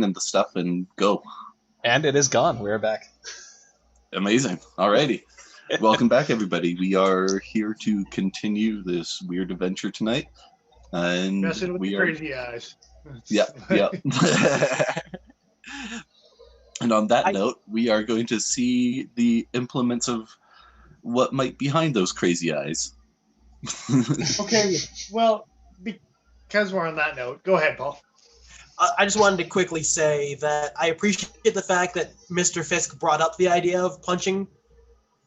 screen and the stuff and go. And it is gone. We're back. Amazing. Alrighty. Welcome back, everybody. We are here to continue this weird adventure tonight. And Messing with we the are crazy eyes. Yeah. And on that note, we are going to see the implements of what might be behind those crazy eyes. Okay, well, because we're on that note, go ahead, Paul. I just wanted to quickly say that I appreciate the fact that Mr. Fisk brought up the idea of punching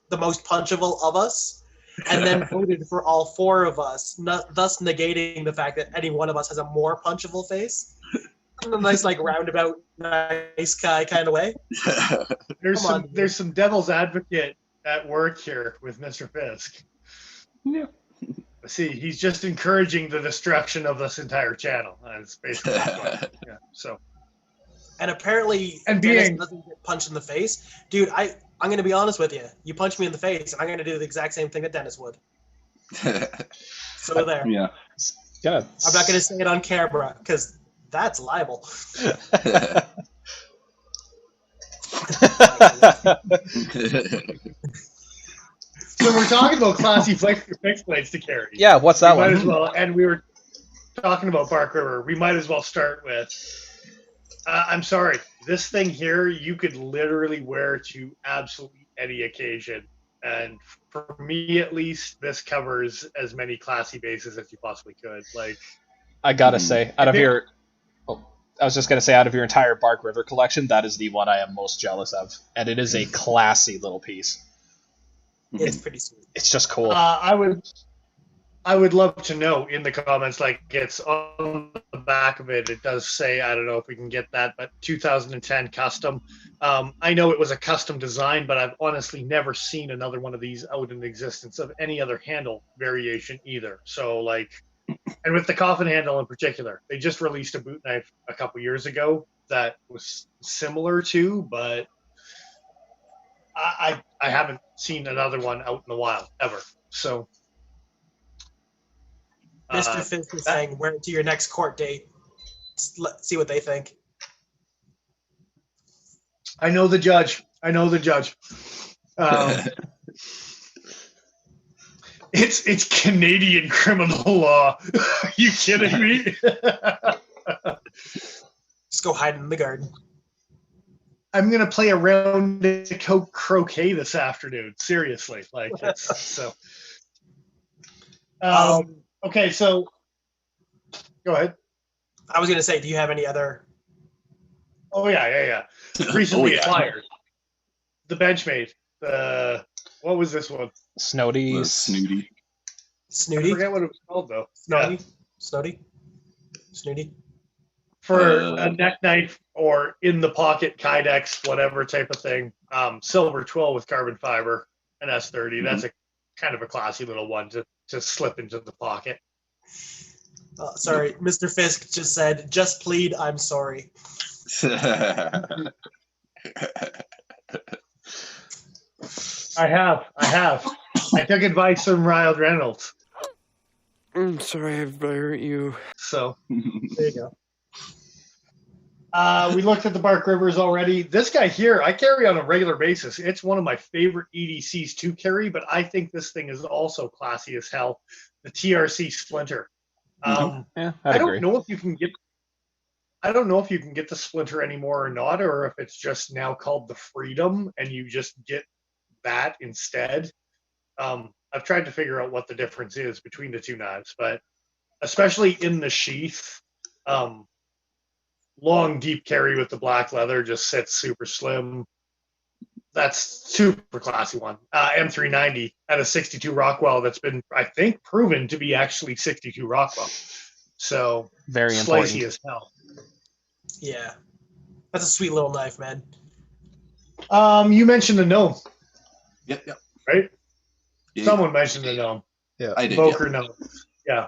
the most punchable of us, and then voted for all four of us, thus negating the fact that any one of us has a more punchable face. In a nice, roundabout, nice guy kind of way. There's some devil's advocate at work here with Mr. Fisk. Yeah. See, he's just encouraging the destruction of this entire channel. That's basically yeah. So, and apparently, Dennis doesn't get punched in the face, dude. I'm gonna be honest with you. You punch me in the face, and I'm gonna do the exact same thing that Dennis would. So there. Yeah. I'm not gonna say it on camera because that's libel. So we're talking about classy fix plates to carry. Yeah, what's that one? Might as well, and we were talking about Bark River. We might as well start with. I'm sorry, this thing here you could literally wear to absolutely any occasion, and for me at least, this covers as many classy bases as you possibly could. I gotta say, out of your entire Bark River collection, that is the one I am most jealous of, and it is a classy little piece. It's pretty sweet. It's just cool. I would love to know in the comments, it's on the back of it. It does say, I don't know if we can get that, but 2010 custom. I know it was a custom design, but I've honestly never seen another one of these out in existence of any other handle variation either. So and with the coffin handle in particular, they just released a boot knife a couple years ago that was similar to, but I haven't seen another one out in the wild ever. So Mr. Fisk is saying, wear it to your next court date. Let's see what they think. I know the judge. It's Canadian criminal law. Are you kidding me? Just go hide in the garden. I'm gonna play a round of croquet this afternoon. Seriously, it's so. Okay, so go ahead. I was gonna say, do you have any other? Oh yeah. Recently acquired the Benchmade. What was this one? Snooty. Snooty. Snooty. I forget what it was called though. Snooty. For a neck knife or in the pocket Kydex, whatever type of thing. Silver twill with carbon fiber, an S30. Mm-hmm. That's a kind of a classy little one to slip into the pocket. Sorry, Mr. Fisk just said, just plead, I'm sorry. I have. I took advice from Ryle Reynolds. I'm sorry I hurt you. So, there you go. We looked at the Bark Rivers already. This guy here, I carry on a regular basis. It's one of my favorite EDCs to carry, but I think this thing is also classy as hell. The TRC Splinter. I don't know if you can get. I don't know if you can get the Splinter anymore or not, or if it's just now called the Freedom and you just get that instead. I've tried to figure out what the difference is between the two knives, but especially in the sheath. Long, deep carry with the black leather just sits super slim. That's super classy one. M390 at a 62 Rockwell that's been, I think, proven to be actually 62 Rockwell. So very slicey important as hell. Yeah, that's a sweet little knife, man. You mentioned the gnome. Yep. Right? Yeah. Someone mentioned the gnome. Yeah, I did. Boker gnome. Yeah.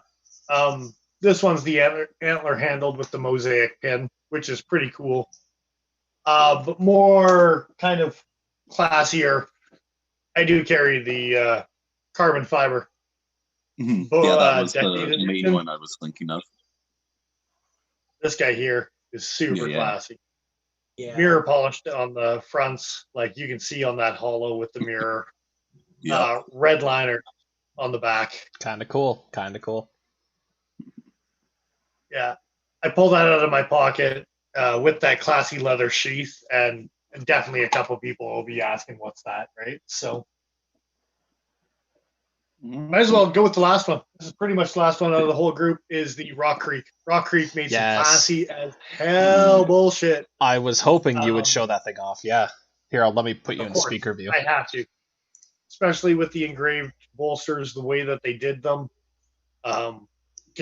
This one's the antler handled with the mosaic pin, which is pretty cool. But more kind of classier. I do carry the carbon fiber. Mm-hmm. That was the main one I was thinking of. This guy here is super classy. Yeah. Mirror polished on the fronts, like you can see on that hollow with the mirror. Yeah. Red liner on the back. Kind of cool. Kind of cool. Yeah, I pulled that out of my pocket with that classy leather sheath, and definitely a couple people will be asking, "What's that?" Right? So might as well go with the last one. This is pretty much the last one out of the whole group. Is the Rock Creek? Rock Creek made some Yes. classy as hell bullshit. I was hoping you would show that thing off. Yeah. Here, let me put you Of in course, speaker view. I have to, especially with the engraved bolsters, the way that they did them. Can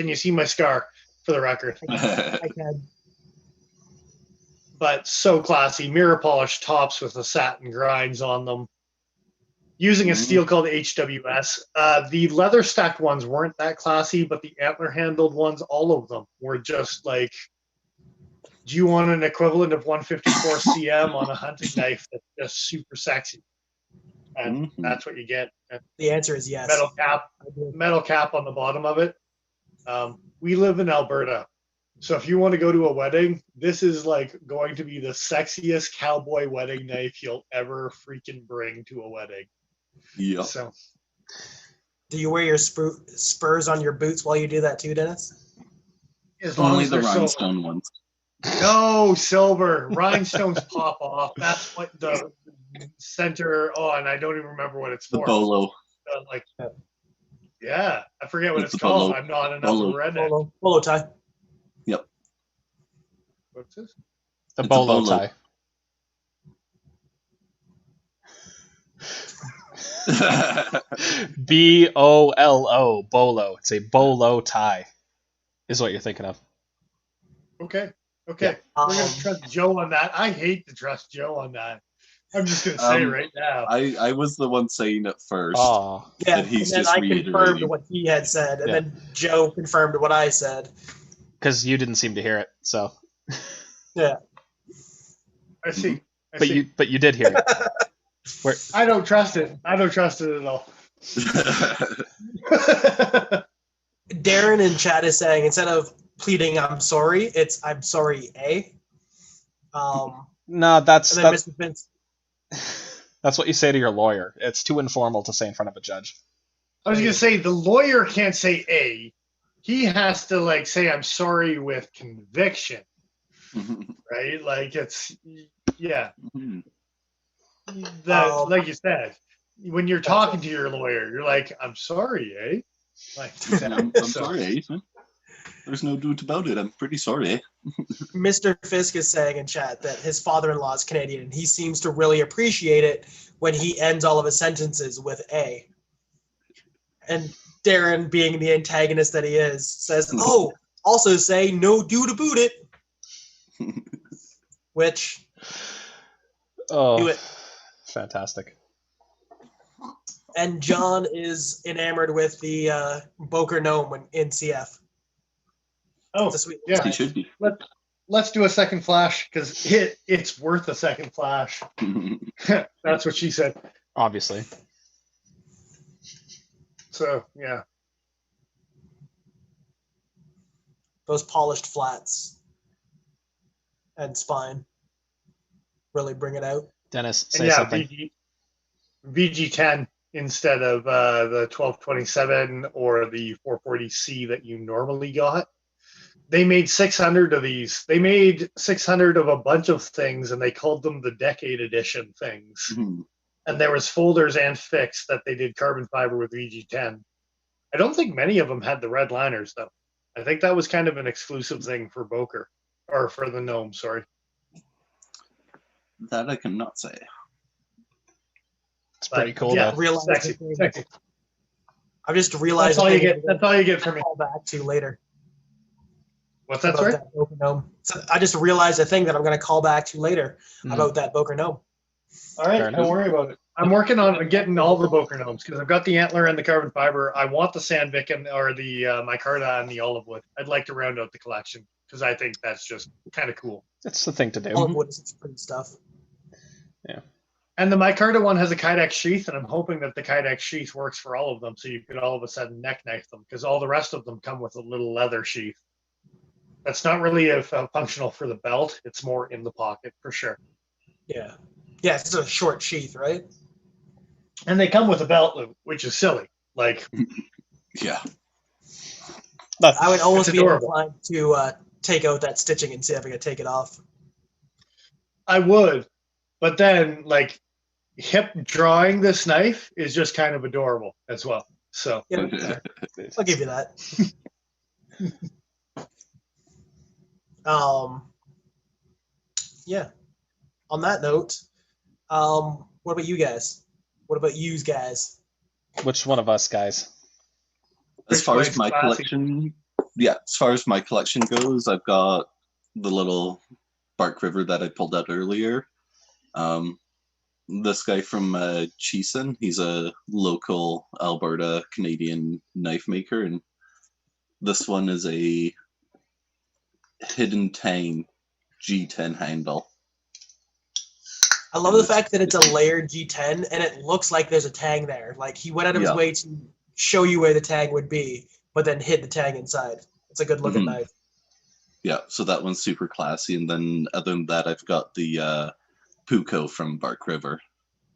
you see my scar? For the record, I can. but so classy. Mirror polished tops with the satin grinds on them. Using a steel called HWS. The leather stacked ones weren't that classy, but the antler handled ones, all of them were just like, do you want an equivalent of 154 cm on a hunting knife that's just super sexy? And that's what you get. And The answer is yes. metal cap on the bottom of it. We live in Alberta. So if you want to go to a wedding, this is like going to be the sexiest cowboy wedding knife you'll ever freaking bring to a wedding. Yeah. So, Do you wear your spurs on your boots while you do that too, Dennis? as long Only as the they're rhinestone silver. ones. No, silver. Rhinestones pop off. That's what the center. Oh, and I don't even remember what it's The for. bolo. Like, yeah, I forget what It's it's the called. bolo. I'm not enough of a redneck. Polo tie. Yep. What's this? The It's a bolo bolo. tie. BOLO, bolo. It's a bolo tie, is what you're thinking of. Okay. We're Yeah. gonna trust Joe on that. I hate to trust Joe on that. I'm just gonna say right now. I was the one saying it first. Oh, Yeah, But he's and then just I confirmed reiterating. what he had said, and Yeah. then Joe confirmed what I said. because you didn't seem to hear it. So, Yeah. I see. but you did hear it. I don't trust it. I don't trust it at all. Darren in chat is saying instead of pleading "I'm sorry," it's "I'm sorry, A." No, that's And then that's Mr. Vince. that's what you say to your lawyer. It's too informal to say in front of a judge. I was gonna say the lawyer can't say A. He has to like say I'm sorry with conviction, right? Like it's yeah. Like you said, when you're talking to your lawyer, you're like, I'm sorry, eh? Like I'm sorry, eh? There's no doubt about it. I'm pretty sorry. Mr. Fisk is saying in chat that his father-in-law is Canadian, and he seems to really appreciate it when he ends all of his sentences with A. And Darren, being the antagonist that he is, says, "Oh, also say no do to boot it," which Oh, do it. fantastic. And John is enamored with the Boker Gnome in CF. oh It's a sweet yeah. He should be. Let's do a second flash because it's worth a second flash. That's what she said. Obviously. So yeah. Those polished flats and spine really bring it out. Dennis, And say yeah, something. VG10 instead of the 1227 or the 440C that you normally got. They made 600 of these. They made 600 of a bunch of things, and they called them the Decade Edition things. And there was folders and fixed that they did carbon fiber with VG10. I don't think many of them had the red liners, though. I think that was kind of an exclusive thing for Boker, or for the Gnome, sorry. That I cannot say. It's pretty cool, yeah, though. Sexy. I've just realized That's all you a thing get. That's all you get from me. I'll call back to later. What's that, about sorry? that Boker Gnome. So I just realized a thing that I'm going to call back to later about that Boker Gnome. All right, don't worry about it. I'm working on getting all the Boker Gnomes because I've got the antler and the carbon fiber. I want the Sandvik or the micarta and the olive wood. I'd like to round out the collection because I think that's just kind of cool. It's the thing to do. Olive wood is pretty stuff. Yeah. And the micarta one has a Kydex sheath, and I'm hoping that the Kydex sheath works for all of them, so you could all of a sudden neck knife them because all the rest of them come with a little leather sheath. That's not really functional for the belt. It's more in the pocket for sure. Yeah. Yeah, it's a short sheath, right? And they come with a belt loop, which is silly. Like, Yeah. I would almost It's be adorable. inclined to take out that stitching and see if I could take it off. I would, but then like hip drawing this knife is just kind of adorable as well. So Yeah, I'll give you that. Yeah. On that note, what about you guys? What about yous guys? Which one of us, guys? As far as Which my one's classy? collection, as far as my collection goes, I've got the little Bark River that I pulled out earlier. This guy from Cheeson, he's a local Alberta Canadian knife maker, and this one is a Hidden Tang G10 handle. I love the fact that it's a layered G10 and it looks like there's a tang there. Like he went out of his Yeah. way to show you where the tang would be, but then hid the tang inside. It's a good looking Mhm. knife. Yeah, so that one's super classy. And then other than that, I've got the Puko from Bark River,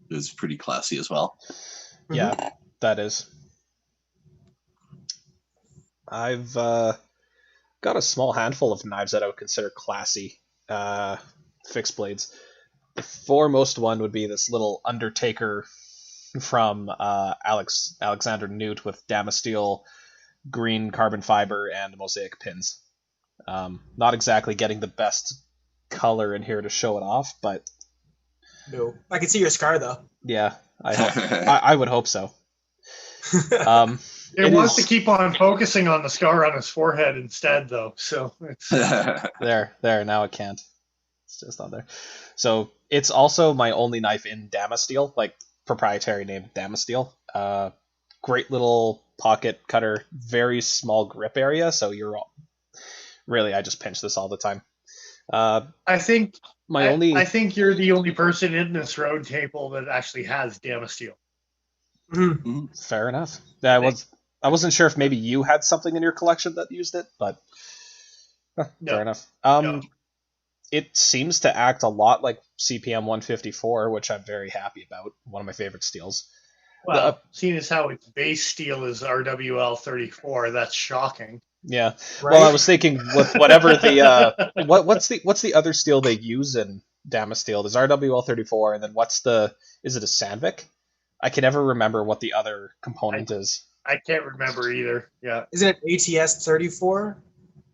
who's pretty classy as well. Yeah, that is. I've got a small handful of knives that I would consider classy fixed blades. The foremost one would be this little Undertaker from Alexander Newt with Damasteel green carbon fiber and mosaic pins. Not exactly getting the best color in here to show it off, but No, I can see your scar though. yeah, I would hope so. it wants to keep on focusing on the scar on his forehead instead, though. So it's There, now it can't. It's just not there. So it's also my only knife in Damasteel, like proprietary named Damasteel. Great little pocket cutter, very small grip area. So I just pinch this all the time. I think I think you're the only person in this road table that actually has Damasteel. Fair enough. I wasn't sure if maybe you had something in your collection that used it, but No. fair enough. No. It seems to act a lot like CPM 154, which I'm very happy about. One of my favorite steels. Well, seeing as how its base steel is RWL 34, that's shocking. Yeah. Right? Well, I was thinking with whatever the what's the other steel they use in Damasteel? There's RWL 34, and then is it a Sandvik? I can never remember what the other component is. I can't remember either. Yeah, Isn't it ATS 34?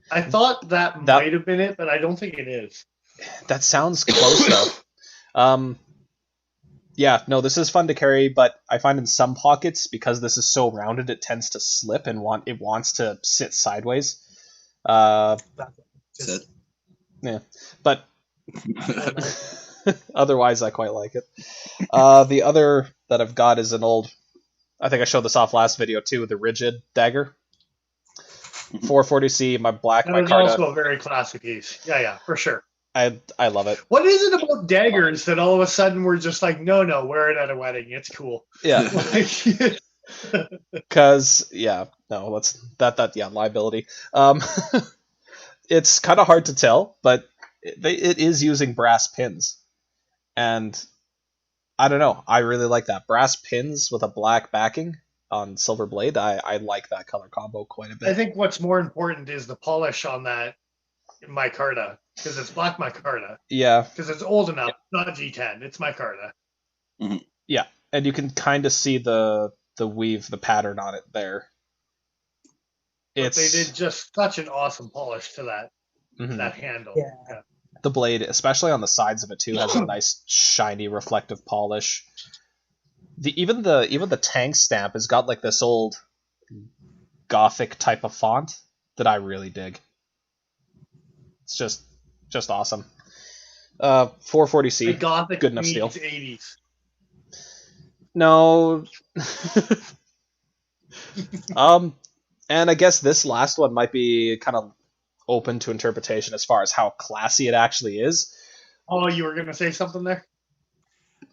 I thought that might have been it, but I don't think it is. That sounds close though. Yeah, no, this is fun to carry, but I find in some pockets, because this is so rounded, it tends to slip and wants to sit sideways. Just, Yeah, but otherwise I quite like it. The other that I've got is an old, I think I showed this off last video too, the Rigid dagger. 440C, my black, That my was Carta. also a very classy piece. Yeah, for sure. I love it. What is it about daggers that all of a sudden we're just like, no, wear it at a wedding. It's cool. Yeah, Like, because liability. It's kind of hard to tell, but it is using brass pins, and I don't know. I really like that brass pins with a black backing on silver blade. I like that color combo quite a bit. I think what's more important is the polish on that micarta, because it's black micarta. Yeah, Because it's old enough, not G10. It's micarta. yeah, and you can kind of see the weave, the pattern on it there. But they did just such an awesome polish to that that handle. Yeah. The blade, especially on the sides of it too, has a nice shiny reflective polish. Even the tank stamp has got like this old gothic type of font that I really dig. It's just awesome. 440C, The Gothic good enough means steel. 80s. No. And I guess this last one might be kind of open to interpretation as far as how classy it actually is. Oh, you were going to say something there?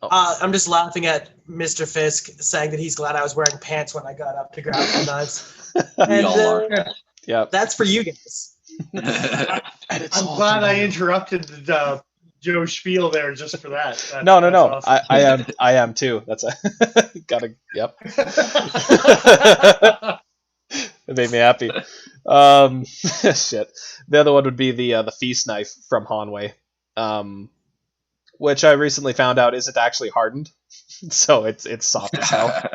I'm just laughing at Mr. Fisk saying that he's glad I was wearing pants when I got up to grab the knives. We all are. Yeah. That's for you guys. And it's I'm all glad for I you. interrupted the Joe spiel there just for that. No. That's awesome. I am too. That's a gotta. Yep. It made me happy. Shit. The other one would be the feast knife from Hanwei, which I recently found out isn't actually hardened, so it's soft as hell.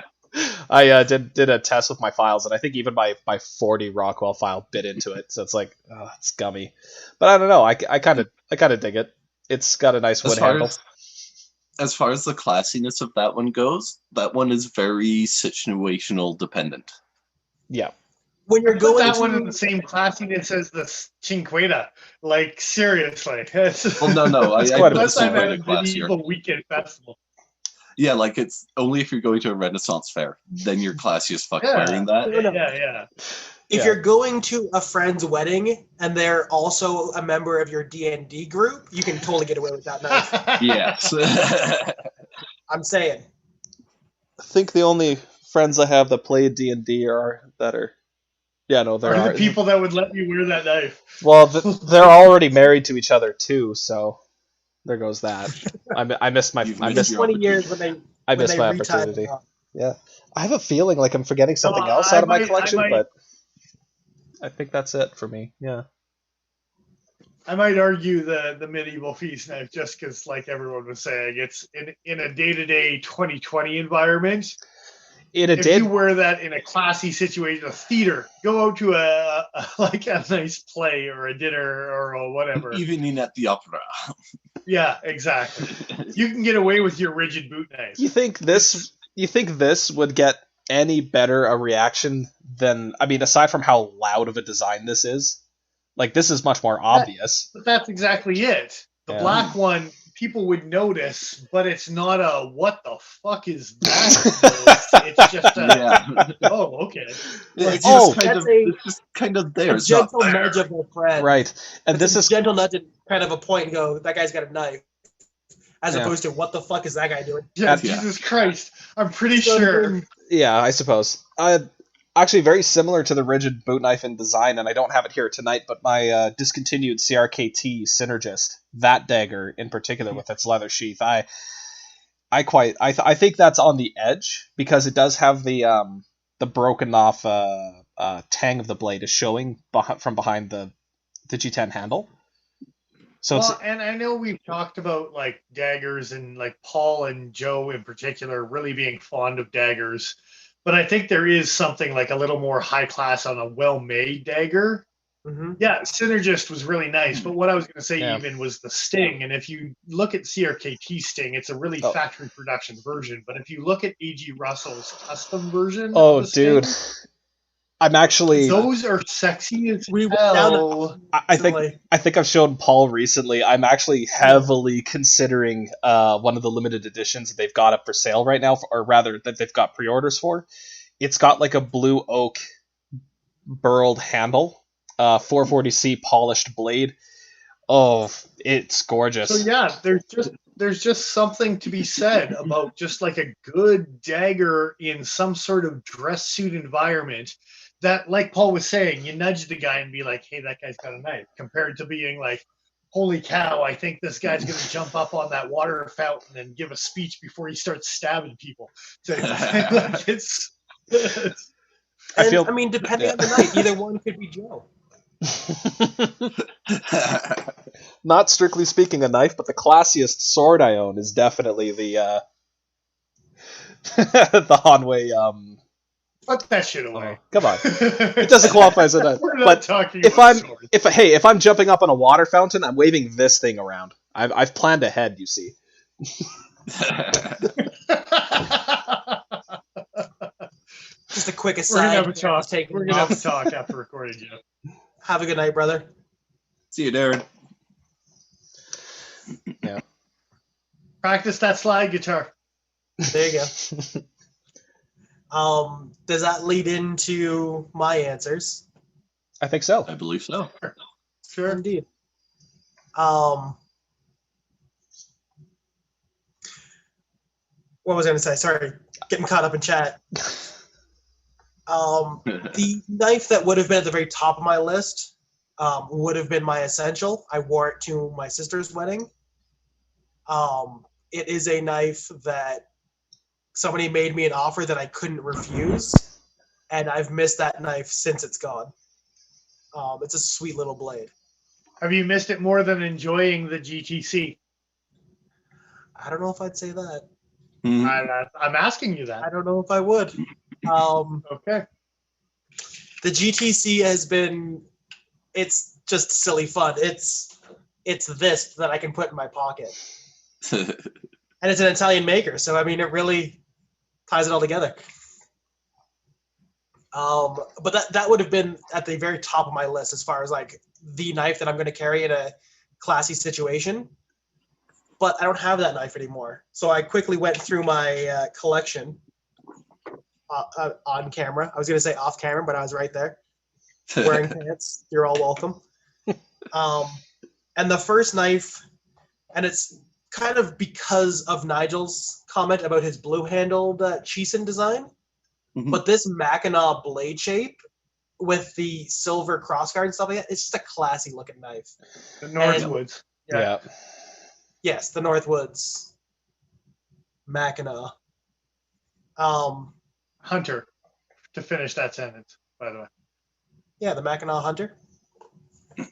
I did a test with my files, and I think even my 40 Rockwell file bit into it, so it's like, oh, it's gummy. But I don't know. I kind of dig it. It's got a nice wood handle. As far as the classiness of that one goes, that one is very situational dependent. Yeah. When you're Put going that to one in the same classiness as the Cinqueta. Like, seriously. Well, no, I It's quite a bit Unless I'm at Cinqueta a classier. medieval weekend festival. Yeah, like it's only if you're going to a Renaissance fair, then you're classy as fuck Yeah. wearing that. No. Yeah. If Yeah. you're going to a friend's wedding and they're also a member of your D&D group, you can totally get away with that knife. Yes. I'm saying. I think the only friends I have that play D&D are. Yeah, no, there Are are. the people that would let me wear that knife? Well, they're already married to each other too, so there goes that. I missed my. You've I missed missed. your 20 years when they I when missed they my retie them opportunity. off. Yeah, I have a feeling like I'm forgetting something No, else I out of my might- I collection, might- but I think that's it for me. Yeah. I might argue the medieval feast knife just because, like everyone was saying, it's in a day-to-day 2020 environment. In a If day. you wear that in a classy situation, a theater, go out to a nice play or a dinner or a whatever. Evening at the opera. Yeah, exactly. You can get away with your rigid boot knife. You think this? You think this would get any better a reaction than? I mean, aside from how loud of a design this is, like this is much more obvious. But that's exactly it. The Yeah. black one, people would notice, but it's not a what the fuck is that? it's just a Yeah. oh, okay. It's Oh, just kind of there. A It's not gentle there. nudge of their friend. Right, and It's this a is gentle nudge and kind of a point and go, that guy's got a knife. As Yeah. opposed to, what the fuck is that guy doing? Yeah, Yeah. Jesus Christ. I'm pretty sure. yeah, I suppose. Actually very similar to the rigid boot knife in design, and I don't have it here tonight, but my discontinued CRKT Synergist, that dagger in particular with its leather sheath, I think that's on the edge because it does have the broken off tang of the blade is showing from behind the G10 handle. So Well, and I know we've talked about like daggers and like Paul and Joe in particular really being fond of daggers, but I think there is something like a little more high class on a well-made dagger. Mm-hmm. Yeah, Synergist was really nice, but what I was going to say Yeah. even was the Sting. And if you look at CRKT Sting, it's a really factory production version. But if you look at A.G. Russell's custom version, oh, of the Sting, dude, I'm actually. those are sexy as We went down hell. I think I've shown Paul recently. I'm actually heavily considering one of the limited editions that they've got up for sale right now, or rather that they've got pre-orders for. It's got like a blue oak burled handle, 440C polished blade. Oh, it's gorgeous. So yeah, there's just something to be said about just like a good dagger in some sort of dress suit environment that, like Paul was saying, you nudge the guy and be like, hey, that guy's got a knife, compared to being like, holy cow, I think this guy's going to jump up on that water fountain and give a speech before he starts stabbing people. So like, it's I mean, depending on the night, either one could be Joe. Not strictly speaking a knife, but the classiest sword I own is definitely the the Hanwei. put that shit away. Come on, it doesn't qualify as a knife. We're not But talking if about I'm swords. if I'm jumping up on a water fountain, I'm waving this thing around. I've planned ahead. You see. Just a quick We're gonna aside. have a talk. Taking We're gonna have a off. talk after recording, Jeff. Have a good night, brother. See you, Darren. Practice that slide guitar. There you go. Does that lead into my answers? I think so. I believe so. Sure. Indeed. What was I going to say? Sorry, getting caught up in chat. The knife that would have been at the very top of my list would have been my essential. I wore it to my sister's wedding. It is a knife that somebody made me an offer that I couldn't refuse, and I've missed that knife since it's gone. It's a sweet little blade. Have you missed it more than enjoying the GTC? I don't know if I'd say that. I'm asking you I that. don't know if I would. Okay. The GTC has been, it's just silly fun. It's this that I can put in my pocket. And it's an Italian maker, so I mean, it really ties it all together. But that would have been at the very top of my list as far as like the knife that I'm going to carry in a classy situation. But I don't have that knife anymore. So I quickly went through my collection on camera. I was going to say off camera, but I was right there. Wearing pants. You're all welcome. And the first knife, and it's kind of because of Nigel's comment about his blue-handled Chisin design, but this Mackinac blade shape with the silver crossguard and stuff like that, it's just a classy looking knife. The Northwoods. Yeah. Yes, the Northwoods Mackinac. Hunter, to finish that sentence, by the way. Yeah, the Mackinac Hunter. You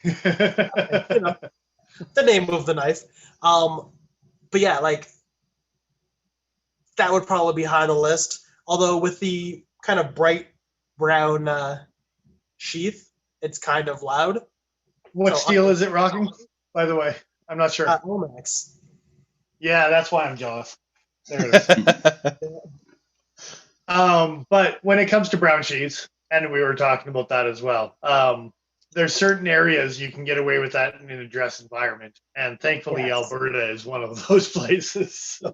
know, the name of the knife. But yeah, like that would probably be high on the list. Although with the kind of bright brown sheath, it's kind of loud. What steel is it rocking, by the way? I'm not sure. Omax. Yeah, that's why I'm jealous. There it is. But when it comes to brown sheets, and we were talking about that as well, there's certain areas you can get away with that in a dress environment. And thankfully, Yes. Alberta is one of those places. So.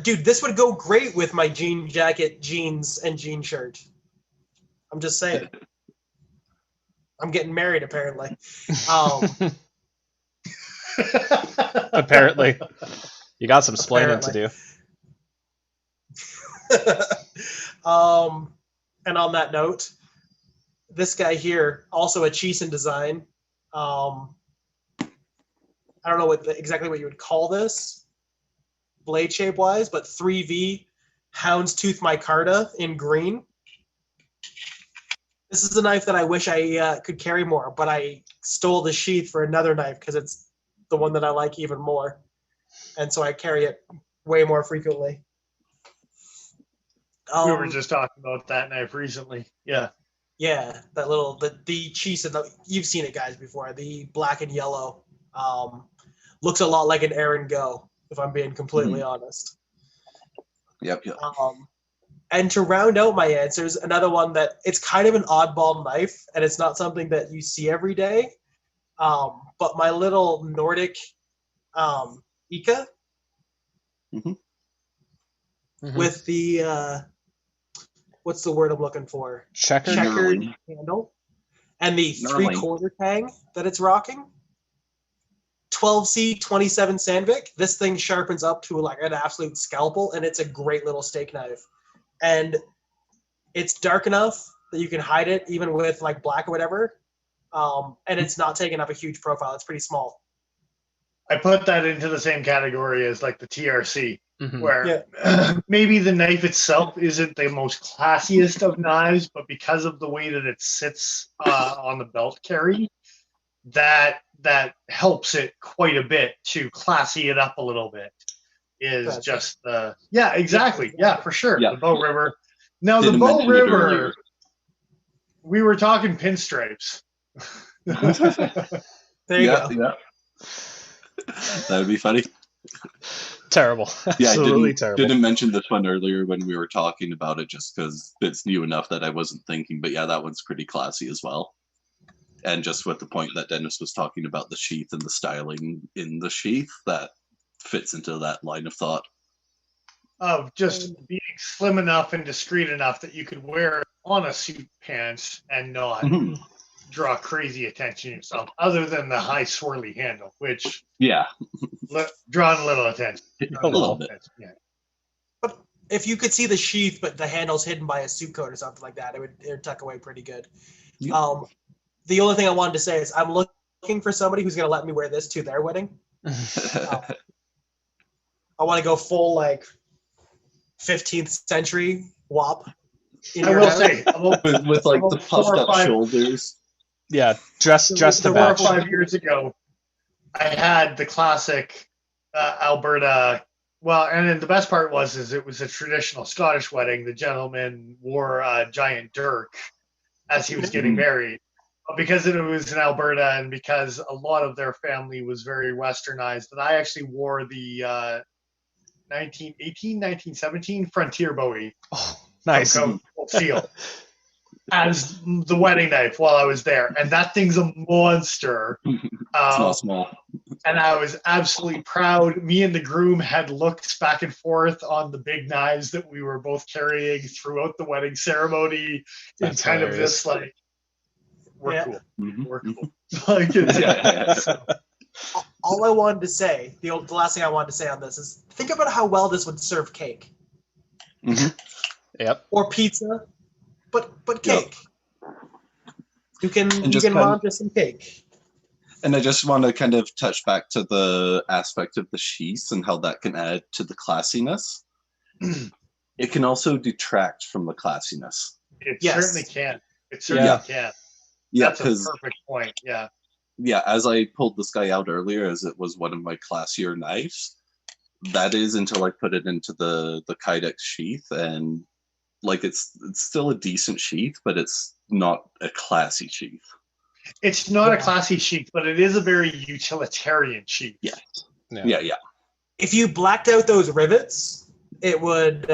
Dude, this would go great with my jean jacket, jeans, and jean shirt. I'm just saying. I'm getting married, apparently. Apparently. You got some splaining to do. And on that note, this guy here, also a Chisin design. I don't know exactly what you would call this, blade shape wise, but 3V Houndstooth Micarta in green. This is a knife that I wish I could carry more, but I stole the sheath for another knife because it's the one that I like even more. And so I carry it way more frequently. We were just talking about that knife recently. Yeah. Yeah, that little, the Chisin, you've seen it, guys, before. The black and yellow looks a lot like an Aaron Go, if I'm being completely honest. Yep. And to round out my answers, another one that it's kind of an oddball knife, and it's not something that you see every day. But my little Nordic Ika with the what's the word I'm looking for? Checkered handle and the 3/4 tang that it's rocking. 12C 27 Sandvik. This thing sharpens up to like an absolute scalpel, and it's a great little steak knife. And it's dark enough that you can hide it even with like black or whatever. And it's not taking up a huge profile. It's pretty small. I put that into the same category as like the TRC, where maybe the knife itself isn't the most classiest of knives, but because of the way that it sits on the belt carry, that helps it quite a bit to classy it up a little bit. Is just exactly. Yeah, for sure. The Bow River. Now the Bow River, we were talking pinstripes. There you go. Yeah. That would be funny. Terrible. Yeah, Absolutely terrible. Didn't mention this one earlier when we were talking about it just because it's new enough that I wasn't thinking. But yeah, that one's pretty classy as well. And just with the point that Dennis was talking about the sheath and the styling in the sheath, that fits into that line of thought. Of just being slim enough and discreet enough that you could wear it on a suit pants and not draw crazy attention to yourself, other than the high swirly handle, which drawn a little attention. A little bit. Yeah. But if you could see the sheath, but the handle's hidden by a suit coat or something like that, it would tuck away pretty good. Yep. The only thing I wanted to say is I'm looking for somebody who's going to let me wear this to their wedding. I want to go full, like, 15th century WAP. I will say, with like the puffed up shoulders. Yeah, dress to 4 or match. 5 years ago, I had the classic Alberta. Well, and then the best part was it was a traditional Scottish wedding. The gentleman wore a giant dirk as he was getting married. But because it was in Alberta and because a lot of their family was very westernized, that I actually wore the 1918, 1917 Frontier Bowie. Oh, nice. From Cold Steel. As the wedding knife while I was there. And that thing's a monster. It's not small. And I was absolutely proud. Me and the groom had looked back and forth on the big knives that we were both carrying throughout the wedding ceremony. That's kind hilarious. of this, like, we're Yeah. cool. Mhm. We're cool. Like, it's, All I wanted to say, the last thing I wanted to say on this is think about how well this would serve cake Yep. or pizza, but cake. You can just launch some cake. And I just want to kind of touch back to the aspect of the sheath and how that can add to the classiness. It can also detract from the classiness. it Yes. certainly can. It certainly Yeah. can. Yeah, That's a because perfect point. Yeah. as I pulled this guy out earlier, as it was one of my classier knives, that is until I put it into the Kydex sheath, and like it's still a decent sheath, but it's not a classy sheath. It's not Yeah. a classy sheath, but it is a very utilitarian sheath. Yeah. Yeah. Yeah. If you blacked out those rivets, it wouldn't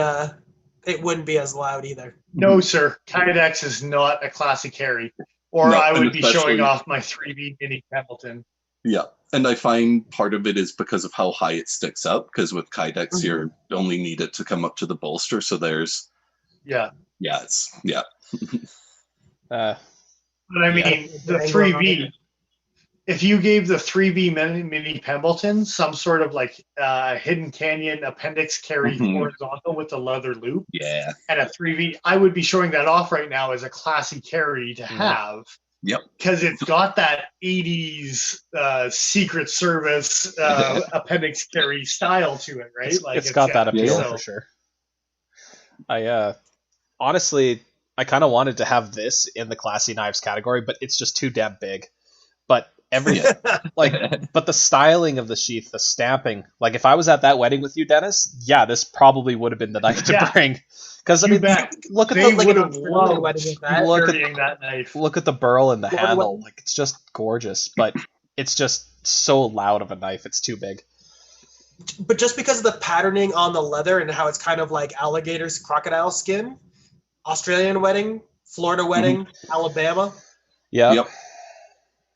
be as loud either. No, sir. Kydex is not a classy carry. Or No, I and would be showing especially- off my 3B Mini Hamilton. Yeah. And I find part of it is because of how high it sticks up, because with Kydex, you only need it to come up to the bolster. So there's, Yeah. But I mean, the 3B, if you gave the 3B Mini Pembleton some sort of like Hidden Canyon appendix carry horizontal with a leather loop Yeah. and a 3V, I would be showing that off right now as a classy carry to have. Yep. Because it's got that 80s Secret Service appendix carry style to it, right? It's got that appeal so- for sure. I honestly, I kind of wanted to have this in the classy knives category, but it's just too damn big. But but the styling of the sheath, the stamping, like if I was at that wedding with you, Dennis, yeah, this probably would have been the knife to bring. Because I You mean, bet. look at They the would have loved Look at- carrying that knife. look at the burl and the Florida handle, wedding? like it's just gorgeous. But it's just so loud of a knife; it's too big. But just because of the patterning on the leather and how it's kind of like alligator's crocodile skin, Australian wedding, Florida wedding, Alabama. Yeah. Yep.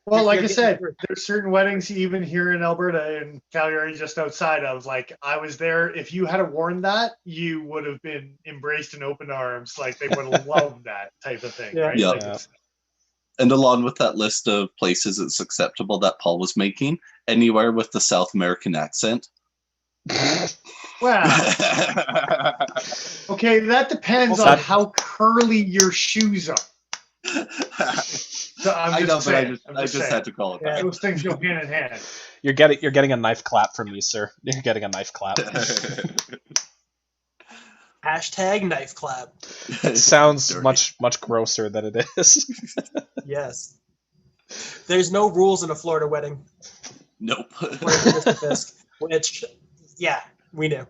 Well, like I You're said, getting- there's certain weddings even here in Alberta and Calgary, just outside of. Like I was there. If you had worn that, you would have been embraced in open arms. Like they would have loved that type of thing, Yeah. right? Yeah. Like, Yeah. And along with that list of places it's acceptable that Paul was making, anywhere with the South American accent. wow. Okay, that depends Well, on that- how curly your shoes are. So I'm I just know, saying. but I just had to call it Yeah. Those things go hand in hand. You're getting a knife clap from me, sir. You're getting a knife clap. that. Hashtag knife clap. It sounds Dirty. much grosser than it is. Yes. There's no rules in a Florida wedding. Nope. According to Mr. Fisk, which, yeah, we knew. Is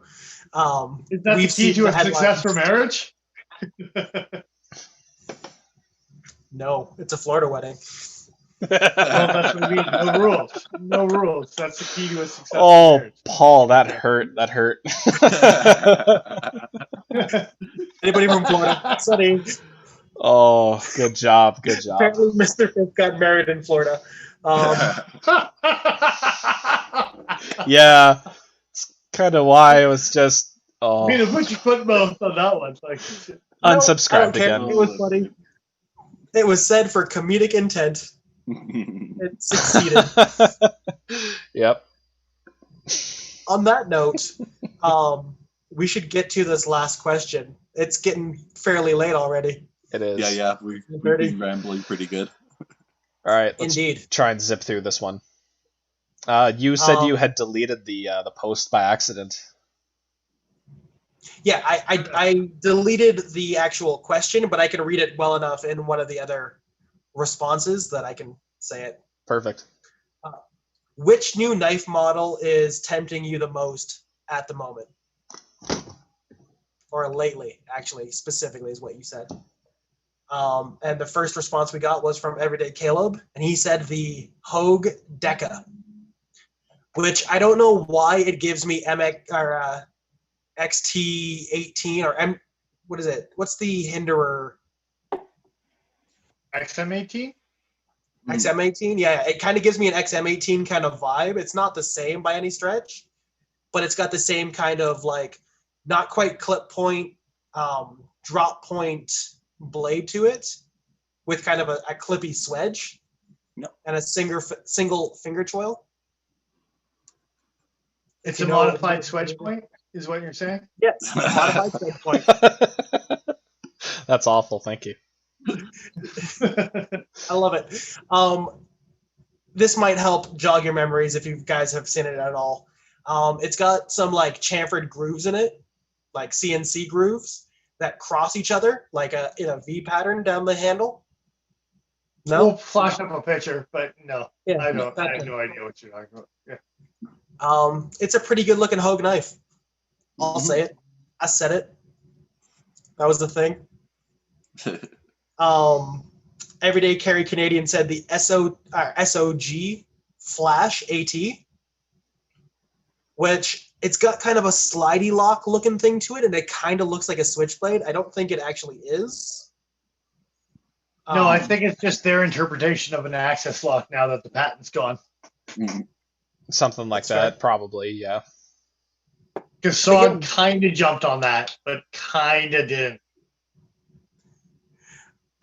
that the We've key seen to the a successful headlines. marriage? No, it's a Florida wedding. Well, that's what I mean. No rules. No rules. That's the key to a successful Oh, marriage. Paul, that hurt. That hurt. Anybody from Florida? Sunny. Oh, good job. Good job. Apparently, Mr. Fisk got married in Florida. Yeah, it's kind of why it was just Way to put your foot in mouth on that one. Like, unsubscribed I don't care. again. It was funny. It was said for comedic intent. It succeeded. Yep. On that note, we should get to this last question. It's getting fairly late already. It is. yeah, we've Dirty. been rambling pretty good. All right, let's Indeed. try and zip through this one. You said you had deleted the post by accident. Yeah, I deleted the actual question, but I can read it well enough in one of the other responses that I can say it. Perfect. Which new knife model is tempting you the most at the moment? Or lately, actually, specifically is what you said. And the first response we got was from Everyday Caleb, and he said the Hogue Deca, which I don't know why it gives me XT18 or M. What is it? What's the Hinderer? XM18? XM18? Yeah, it kind of gives me an XM18 kind of vibe. It's not the same by any stretch, but it's got the same kind of like not quite clip point, drop point blade to it with kind of a clippy swedge and a single finger choil. It's a modified swedge point, is what you're saying? Yes, modified swedge point. That's awful. Thank you. I love it. This might help jog your memories if you guys have seen it at all. It's got some like chamfered grooves in it, like CNC grooves that cross each other like in a V pattern down the handle. No, We'll flash up a picture, but no, Yeah, I have no idea what you're talking about. Yeah. It's a pretty good looking Hogue knife. I'll say it. I said it. That was the thing. Everyday Carry Canadian said the SOG Flash AT, which it's got kind of a slidey lock looking thing to it, and it kind of looks like a switchblade. I don't think it actually is. No, I think it's just their interpretation of an access lock now that the patent's gone. Something like that, right. Probably, yeah. Because Sog kind of jumped on that, but kind of didn't.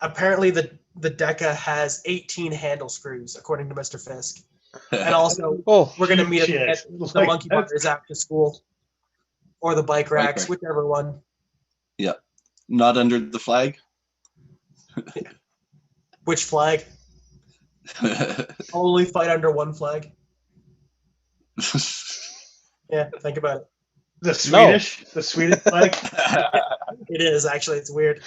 Apparently, the Deca has 18 handle screws, according to Mr. Fisk. And also, we're going to meet at the Monkey Bars after school. Or the bike racks, whichever one. Yeah. Not under the flag? Which flag? Only fight under one flag. Yeah, think about it. The Swedish flag? It is, actually. It's weird.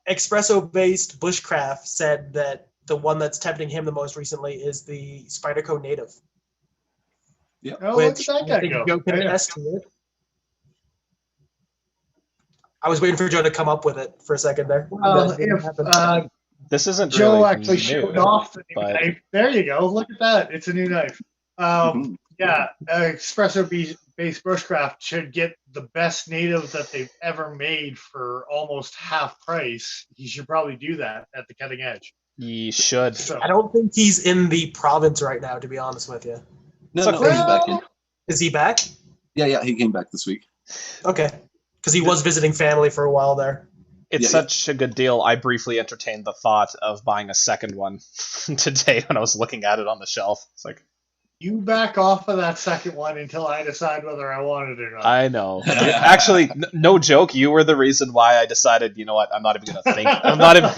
Espresso-based Bushcraft said that the one that's tempting him the most recently is the Spyderco Native. Yeah. Oh, which look at that guy go. Joe can attest to it. I was waiting for Joe to come up with it for a second there. Well, if this isn't Joe really actually showed off the new knife. There you go. Look at that. It's a new knife. Yeah, espresso-based Bushcraft should get the best native that they've ever made for almost half price. He should probably do that at the cutting edge. He should. So, I don't think he's in the province right now, to be honest with you. No, he's back in. Is he back? Yeah, he came back this week. Okay. Because he was visiting family for a while there. It's such a good deal. I briefly entertained the thought of buying a second one today when I was looking at it on the shelf. It's like, you back off of that second one until I decide whether I want it or not. I know. Actually, no joke. You were the reason why I decided, you know what, I'm not even going to think. I'm not even...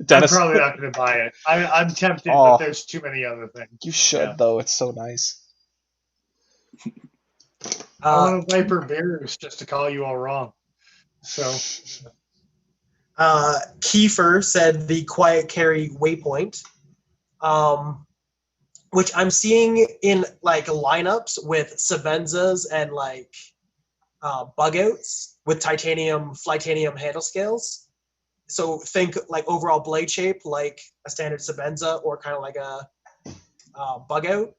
Dennis... I'm probably not going to buy it. I'm tempted, but there's too many other things. You should, though. It's so nice. I want to Viper Bears just to call you all wrong. So, Kiefer said the Quiet Carry Waypoint, which I'm seeing in like lineups with Sabenzas and like bug outs with Flytanium handle scales. So think like overall blade shape, like a standard Sabenza or kind of like a bug out,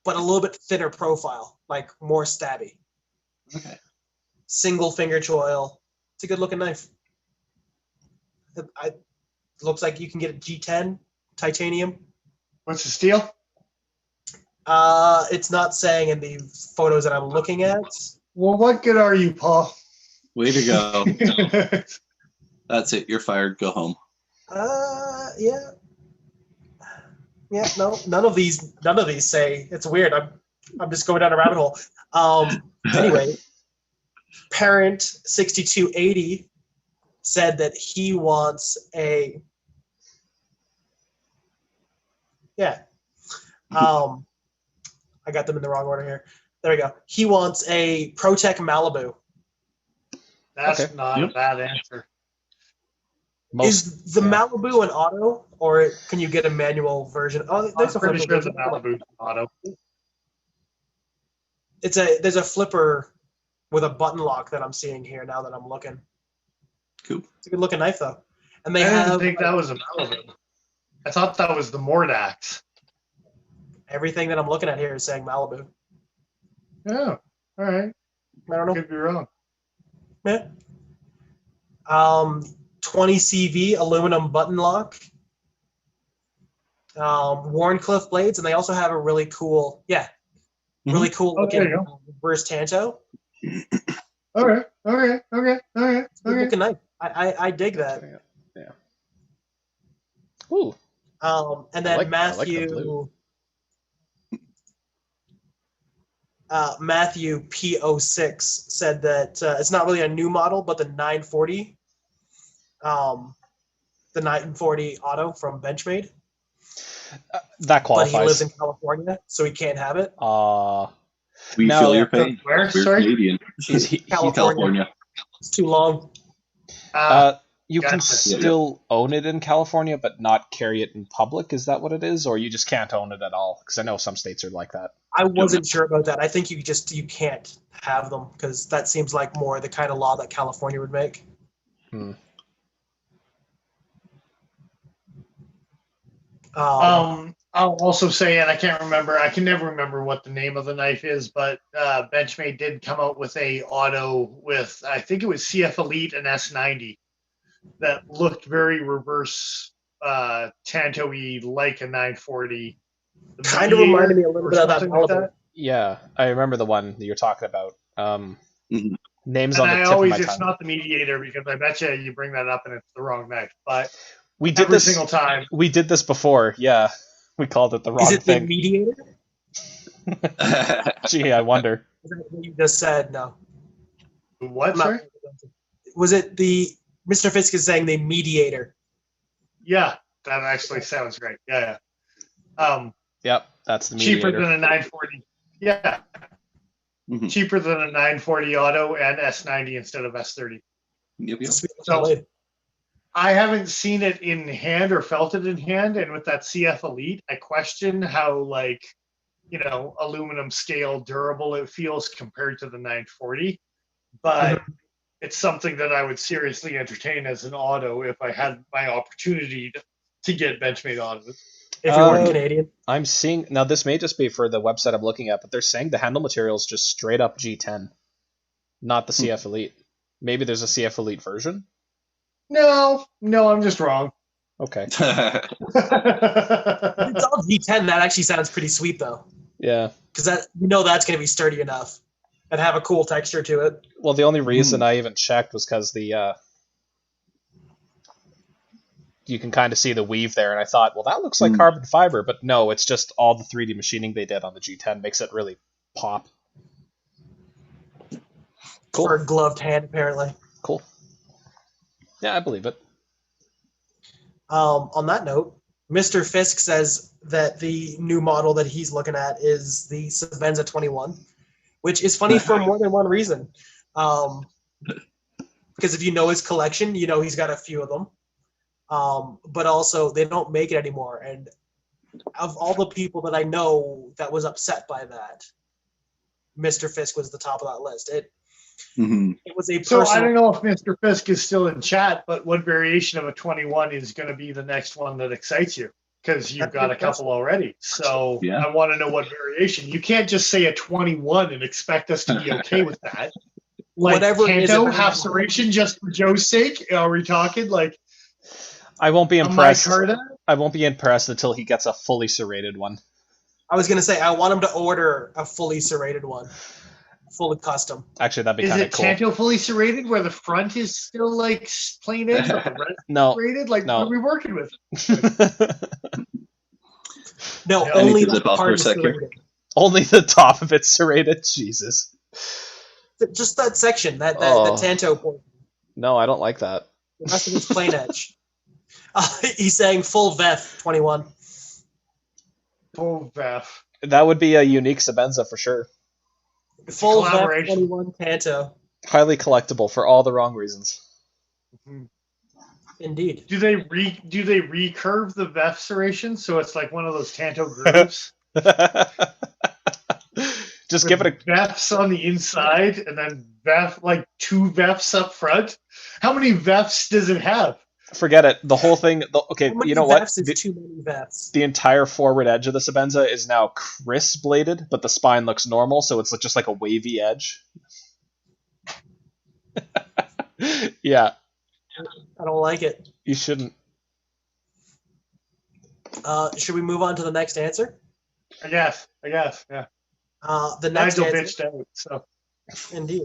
but a little bit thinner profile, like more stabby. Okay. Single finger choil. It's a good looking knife. It looks like you can get a G10 titanium. What's the steel? It's not saying in the photos that I'm looking at. Well, what good are you, Paul? Way to go. That's it. You're fired. Go home. Yeah. Yeah, no, none of these say. It's weird. I'm just going down a rabbit hole. Anyway, Parent 6280 said that he wants a I got them in the wrong order here. There we go. He wants a ProTech Malibu. That's not a bad answer. Is the Malibu an auto, or can you get a manual version? Oh, there's I'm pretty sure the Malibu auto. There's a flipper with a button lock that I'm seeing here now that I'm looking. Cool. It's a good looking knife though. And I didn't think that was a Malibu. I thought that was the Mordax. Everything that I'm looking at here is saying Malibu. Yeah. All right. I don't know. Could be wrong. Yeah. 20 CV aluminum button lock. Warncliffe blades, and they also have a really cool, looking reverse Tanto. Okay. Looking knife. I dig that. Yeah. Ooh. And then Matthew P06 said that it's not really a new model, but the 940, the 940 auto from Benchmade. That qualifies. But he lives in California, so he can't have it. We feel your pain. Where? We're Sorry? Canadian. He's California. It's too long. You can still own it in California, but not carry it in public. Is that what it is, or you just can't own it at all? Because I know some states are like that. I wasn't sure about that. I think you can't have them because that seems like more the kind of law that California would make. I'll also say, and I can never remember what the name of the knife is, but Benchmade did come out with a auto with, I think it was CF Elite and S90 that looked very reverse Tanto-y like a 940. Kind of reminded me a little bit of that Malibu. Yeah, I remember the one that you're talking about. Names and on the I tip always, of my it's tongue. not the Mediator because I bet you bring that up and it's the wrong knife. But we did every this single time. We did this before. Yeah, we called it the wrong thing. Is it thing. the Mediator? Gee, I wonder. Is that what you just said? No. What, sir? Was it the Mr. Fisk is saying the Mediator? Yeah, that actually sounds right. Yeah. Yep, that's the Mediator. Cheaper than a 940. Yeah. Mm-hmm. Cheaper than a 940 auto and S90 instead of S30. Yep. So I haven't seen it in hand or felt it in hand, and with that CF Elite, I question how aluminum scale durable it feels compared to the 940. But it's something that I would seriously entertain as an auto if I had my opportunity to get Benchmade autos. If you weren't Canadian. I'm seeing, now this may just be for the website I'm looking at, but they're saying the handle material is just straight up G10, not the CF Elite. Maybe there's a CF Elite version? No, I'm just wrong. Okay. It's all G10. That actually sounds pretty sweet, though. Yeah. Because that's going to be sturdy enough and have a cool texture to it. Well, the only reason I even checked was because you can kind of see the weave there, and I thought, well, that looks like carbon fiber, but no, it's just all the 3D machining they did on the G10 makes it really pop. Cool. For a gloved hand, apparently. Cool. Yeah, I believe it. On that note, Mr. Fisk says that the new model that he's looking at is the Savenza 21, which is funny for more than one reason. Because if you know his collection, you know he's got a few of them. But also, they don't make it anymore. And of all the people that I know that was upset by that, Mr. Fisk was the top of that list. It was a personal... So I don't know if Mr. Fisk is still in chat, but what variation of a 21 is going to be the next one that excites you? Because you've got a couple already. So I want to know what variation. You can't just say a 21 and expect us to be okay with that. Like whatever Tanto, half serration just for Joe's sake? Are we talking like... I won't be impressed. I won't be impressed until he gets a fully serrated one. I was going to say, I want him to order a fully serrated one. Fully custom. Actually, that'd be kind of cool. Is it Tanto fully serrated where the front is still like plain edge, but the rest no, serrated? Like, what are we working with? No, only the part is serrated. Only the top of it's serrated? Jesus. Just that section, the Tanto portion. No, I don't like that. The rest of it's plain edge. He's saying full VEF 21. Full VEF. That would be a unique Sabenza for sure. Full VEF collaboration. 21 Tanto. Highly collectible for all the wrong reasons. Mhm. Indeed. Do they recurve the VEF serration so it's like one of those Tanto grooves? Just give it a VEFs on the inside and then VEF, like 2 VEFs up front. How many VEFs does it have? forget it. The whole thing. Okay, How many you know what? VEFs is too many VEFs? The entire forward edge of the Sabenza is now crisp bladed, but the spine looks normal, so it's just like a wavy edge. Yeah, I don't like it. you shouldn't. Should we move on to the next answer? I guess, yeah. The next Nigel answer, bitched out, so. indeed.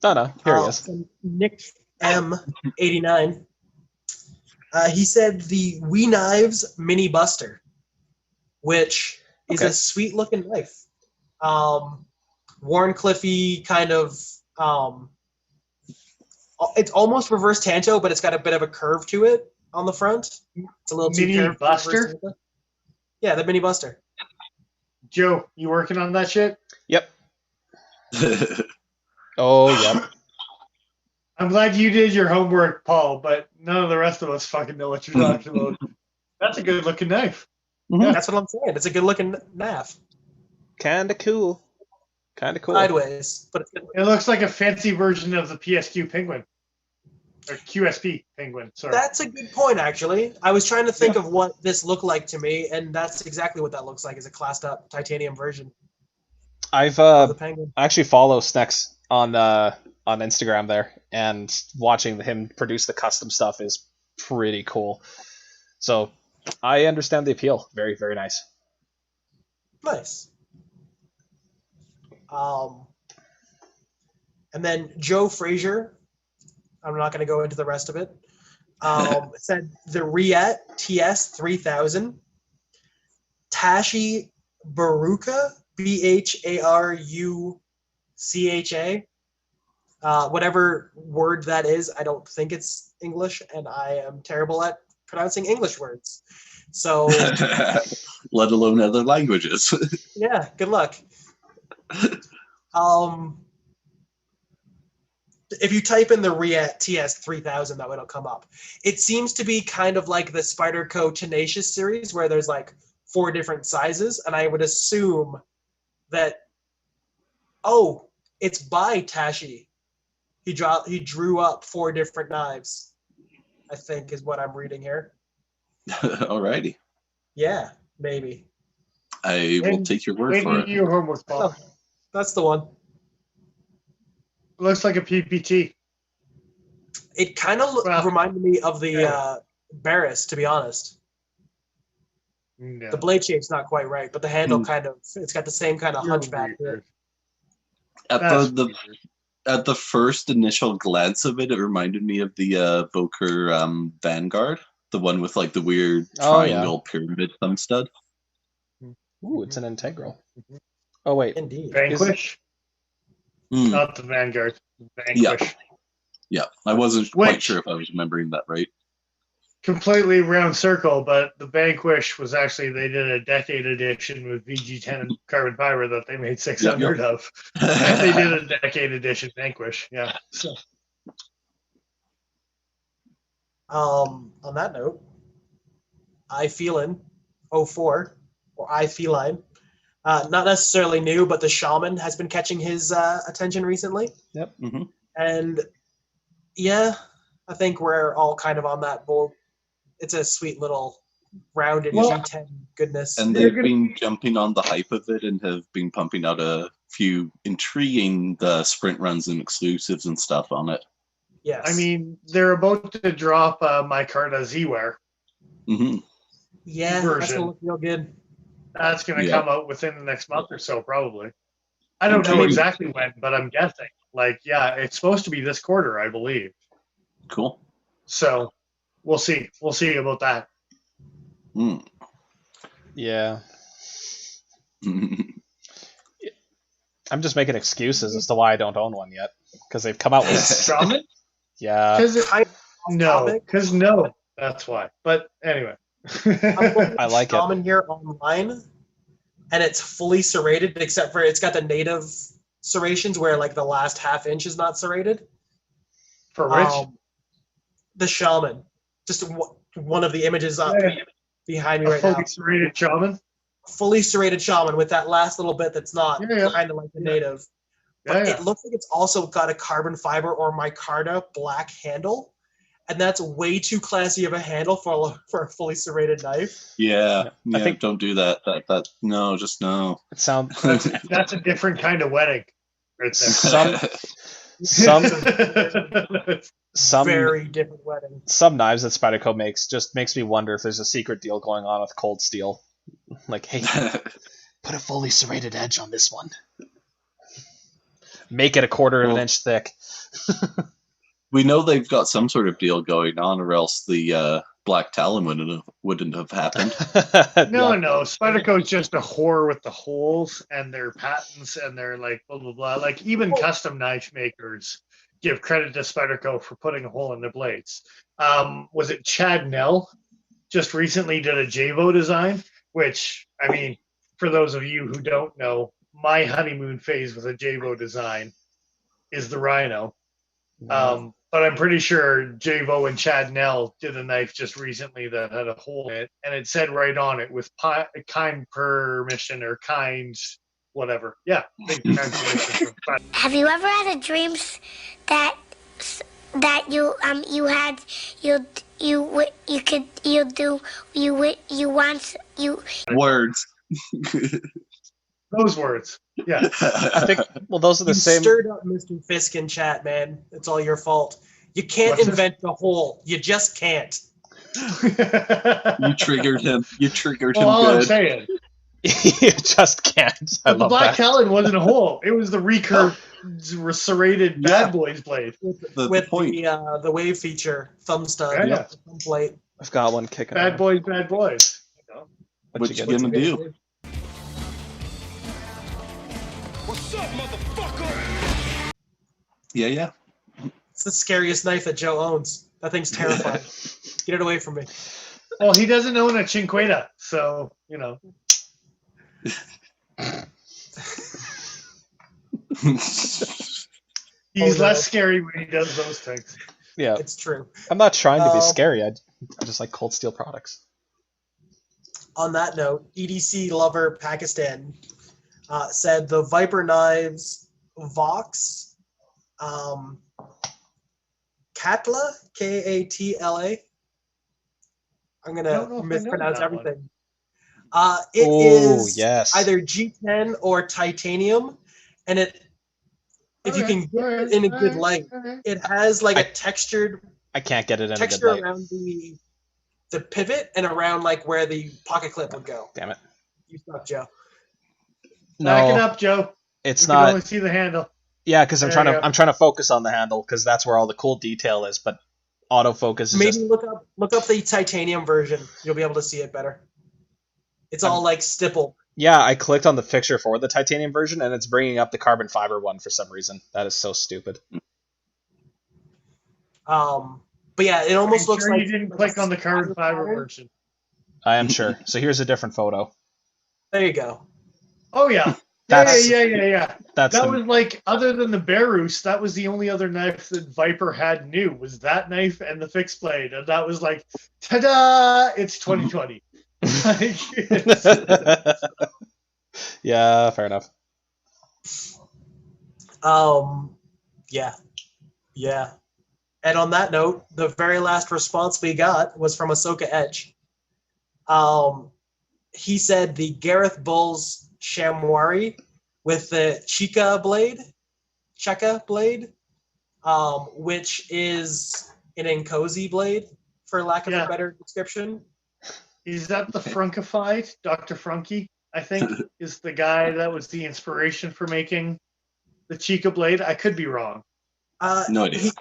No, here he is. From Nick M89. He said the Wee Knives Mini Buster, which is Okay. a sweet looking knife. Warncliffey kind of. It's almost reverse Tanto, but it's got a bit of a curve to it on the front. It's a little too Mini curved. for reverse Buster? Tanto. Yeah, the Mini Buster. Joe, you working on that shit? Yep. Oh, yep. I'm glad you did your homework, Paul, but none of the rest of us fucking know what you're talking about. That's a good looking knife. That's what I'm saying. It's a good looking knife. Kinda cool. Sideways, but it's good. It looks like a fancy version of the PSQ Penguin. Or QSP Penguin, sorry. That's a good point, actually. I was trying to think of what this looked like to me, and that's exactly what that looks like, is a classed up titanium version I've of the Penguin. I actually follow Snex on Instagram there, and watching him produce the custom stuff is pretty cool. So I understand the appeal. Very, very nice. Nice. And then Joe Frazier, I'm not going to go into the rest of it, said the Riet TS 3000, Tashi Barucha, Barucha, whatever word that is, I don't think it's English, and I am terrible at pronouncing English words. So, Let alone other languages. yeah, good luck. If you type in the Riet TS 3000, that it'll come up. It seems to be kind of like the Spyderco Tenacious series, where there's like 4 different sizes, and I would assume that, it's by Tashi. He drew up 4 different knives, I think is what I'm reading here. Alrighty. Yeah, maybe. I will take your word for do it. your homework, Paul. Oh, that's the one. Looks like a PPT. It kind of Well, reminded me of the Barris, to be honest. No. The blade shape's not quite right, but the handle it's got the same kind of You're hunchback to it. weird. At That's the weird. at the first initial glance of it, it reminded me of the Boker Vanguard, the one with like the weird Oh, yeah. triangle pyramid thumb stud. Ooh, it's an integral. Mhm. Oh wait, Indeed. Vanquish? Hmm. Not the Vanguard. Vanquish. Yeah, I wasn't quite Which- sure if I was remembering that right. Completely round circle, but the Vanquish was actually, they did a decade edition with VG10 and carbon fiber that they made 600 of. And they did a decade edition Vanquish. Yeah. So On that note, I Feelin 04, or I Feline, not necessarily new, but the Shaman has been catching his attention recently. Yep. Mhm. And yeah, I think we're all kind of on that boat. It's a sweet little rounded Well- G10 goodness. And They're they've been jumping on the hype of it and have been pumping out a few intriguing sprint runs and exclusives and stuff on it. Yes. I mean, they're about to drop my Carta Z-Ware. Hmm. yeah, that's version. gonna look real good. That's going to Yeah. come out within the next month or so, probably. I don't know Intriguing. exactly when, but I'm guessing. Like, yeah, it's supposed to be this quarter, I believe. Cool. So we'll see. We'll see about that. Yeah. I'm just making excuses as to why I don't own one yet, because they've come out with. Shaman? Yeah, Because no, that's why. But anyway, I like it. Shaman here online, and it's fully serrated, except for it's got the native serrations where like the last half inch is not serrated. For which? The Shaman, just one of the images up behind me right now. Fully serrated shaman. Fully serrated Shaman with that last little bit that's not kind of like the native. But it looks like it's also got a carbon fiber or micarta black handle, and that's way too classy of a handle for a fully serrated knife. Yeah, I think don't do that. That no, just no. It sounds that's a different kind of wedding, right there. Some very different wedding. Some knives that Spyderco makes just makes me wonder if there's a secret deal going on with Cold Steel. Like, hey, put a fully serrated edge on this one. Make it a quarter of an inch thick. We know they've got some sort of deal going on, or else the Black Talon wouldn't have happened. No. Spyderco's just a whore with the holes and their patents and their like blah blah blah. Like even custom knife makers give credit to Spyderco for putting a hole in their blades. Was it Chad Nell just recently did a JVO design? Which, I mean, for those of you who don't know, my honeymoon phase with a JVO design is the Rhino. But I'm pretty sure JVO and Chad Nell did a knife just recently that had a hole in it, and it said right on it with kind permission or kind whatever. Yeah, kind permission. Have you ever had a dream that you words. Those words. Yeah. I think those are the same. You stirred up Mr. Fisk in chat, man. It's all your fault. You can't invent the hole. You just can't. You triggered him. Good. I'm saying. You just can't. The Black Talon wasn't a hole. It was the recurve serrated Bad Boys blade. With the wave feature, thumb stud, thumb plate. I've got one kicking. Bad Boys. What you gonna do? What's up, motherfucker? Yeah. It's the scariest knife that Joe owns. That thing's terrifying. Get it away from me. Well, he doesn't own a Cinquetta, so, you know. He's less scary when he does those things. Yeah. It's true. I'm not trying to be scary. I just like Cold Steel products. On that note, EDC lover Pakistan said the Viper knives Vox Katla, Katla. I'm going to mispronounce everything. It is either G10 or titanium, and if you can get it in a good light, it has like a textured. I can't get it in texture a good light. Around the pivot and around like where the pocket clip would go. Damn it! You suck, Joe. Back it up, Joe. It's not. You can only see the handle. Yeah, because I'm trying to focus on the handle because that's where all the cool detail is. But autofocus is maybe look up the titanium version. You'll be able to see it better. It's all like stippled. Yeah, I clicked on the picture for the titanium version, and it's bringing up the carbon fiber one for some reason. That is so stupid. But yeah, it almost looks like you didn't click on the carbon fiber version. I am sure. So here's a different photo. There you go. Oh yeah. Yeah. That was like, other than the Bearus, that was the only other knife that Viper had new, was that knife and the fixed blade. And that was like, ta-da! It's 2020. Yeah, fair enough. Yeah. And on that note, the very last response we got was from Ahsoka Edge. He said the Gareth Bull's Shamwari with the Cheka blade, which is an Nkosi blade, for lack of a better description. Is that the Frunkified? Dr. Frunky, I think, is the guy that was the inspiration for making the Cheka blade. I could be wrong. No idea.